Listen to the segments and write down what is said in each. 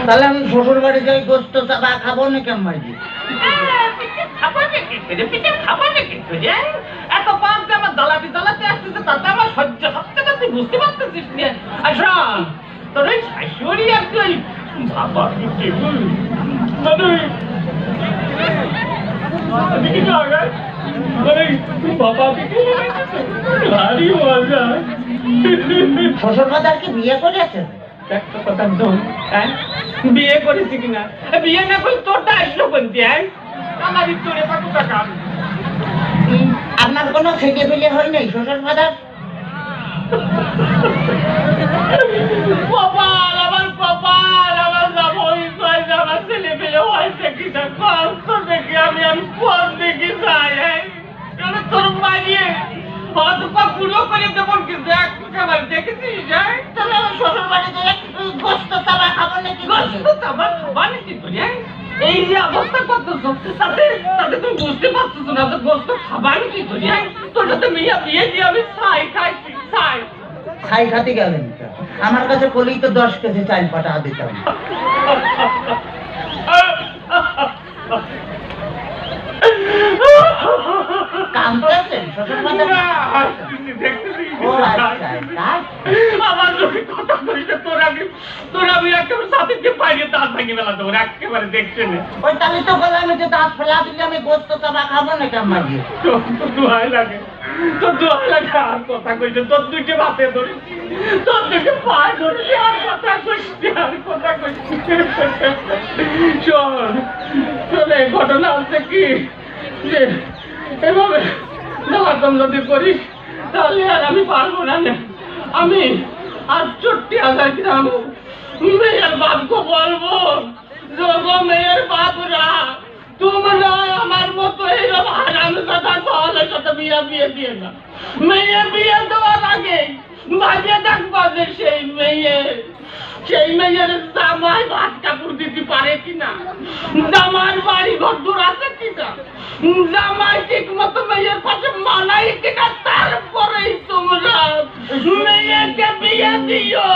তাহলে আমি শ্বশুর বাড়ি যাই গোস্ত চাপা খাবো না কেমন মাইজি? এত পাপ যে আমার দালাতে দালাতে আসতেছে তাতে আমার সহ্য হচ্ছে না, তুই বুঝতে পারতেছিস না? আচ্ছা তোর ওই শাশুড়ি আর তুই বাবা শ্বশুর বাজার কি বিয়ে করেছেন? একটা কথা শোন, হ্যাঁ বিয়ে করেছি কিনা? বিয়ে না করলে তোরটা আসলো বলতে আমার তোরে কত টাকা। আপনার কোনো ছেলে পেলে হয় নাই শ্বশুর বাজার? কপাল আমার কপাল, আমার জামাই কয় আমার ছেলে পেলে হয়েছে কিনা কষ্ট দেখি আমি কোন দিকে যাই। তোর মারিয়ে হয়তো পুরো করে দেবো কিন্তু একটু খাবার দেখেছিস যাই। তাহলে আমি শ্বশুর বাড়ি যাই গোস্ত চাপা খাবো নাকি? গোস্ত চাপা খাবার কি করি? এই যে অবস্থা করতেছ তাতে তাতে তুমি বুঝতে পারছো না তো গোস্ত খাবার কি করি? তোর সাথে মেয়ে বিয়ে দিয়ে আমি ছাই খাইছি ছাই। ছাই খাতে গেলেন? আমার কাছে বলেই তো 10 কেজি চাল পাঠা দিতাম। কাঁদতেছেন শ্বশুর বাজার? আমার যদি কথা বলিস তোর আমি একেবারে সাথে দিয়ে পাইনি দাঁত ভাঙি বেলা তোর একেবারে দেখছে না। ওই তাহলে তো বললাম যে দাঁত ফেলা দিলে আমি গোস্ত চাপা খাবো না কেমন মাঝে? তোর দোহাই লাগে তোর দোহাই লাগে আর কথা কইছে তোর দুইটা বাতে ধরি তোর দুইটা পায়ে ধরি আর কথা কইছি আর কথা কইছি। শোন শোন এই ঘটনা হচ্ছে কি যে এভাবে দাম যদি করিস তাহলে আর আমি পারবো না। আমি আর 40,000 গ্রাম মেয়ের বাপকে বলবো যোগো মেয়ের বাপরা তোমরা আমার মতো এইরকম হারামজাদা সহলের সাথে বিয়ে দিয়ে না। মেয়ে বিয়ে দেওয়ার আগে বাজে দেখবা যে সেই মেয়ের জামাই ভাত কাপড় দিতে পারে কিনা, জামাই বাড়ি ঘর দূর আছে কিনা, জামাই ঠিক মতো মেয়ের পাশে মানাই কিনা, তারপরেই তোমরা মেয়েকে বিয়ে দিও।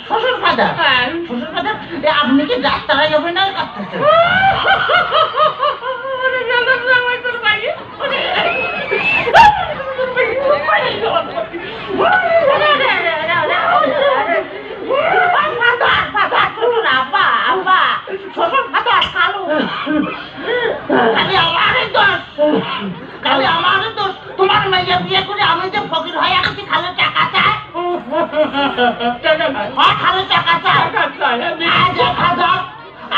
শ্বশুর ফাদার শ্বশুর ফাদার আপনি কি ডাক্তারাই অভিনয় করতেছেন? তোমার মেয়ে বিয়ে করে আমি যে ফকির হয়ে আসছি খালে টাকা চাই, খালে টাকা চাই।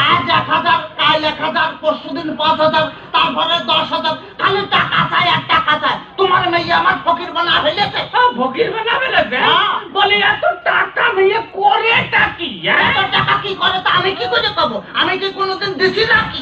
আজ 1,000 কাল 1,000 পরশুদিন 5,000 তারপরে 10,000 খালি টাকা চাই আর টাকা চাই। তোমার মেয়ে আমার ফকির বানা ফেলেছে। ফকির বানা ফেলেছে? বলি এত টাকা মেয়ে করে কি? এত টাকা কি করে তা আমি কি করে পাবো? আমি কি কোনোদিন দিছি নাকি?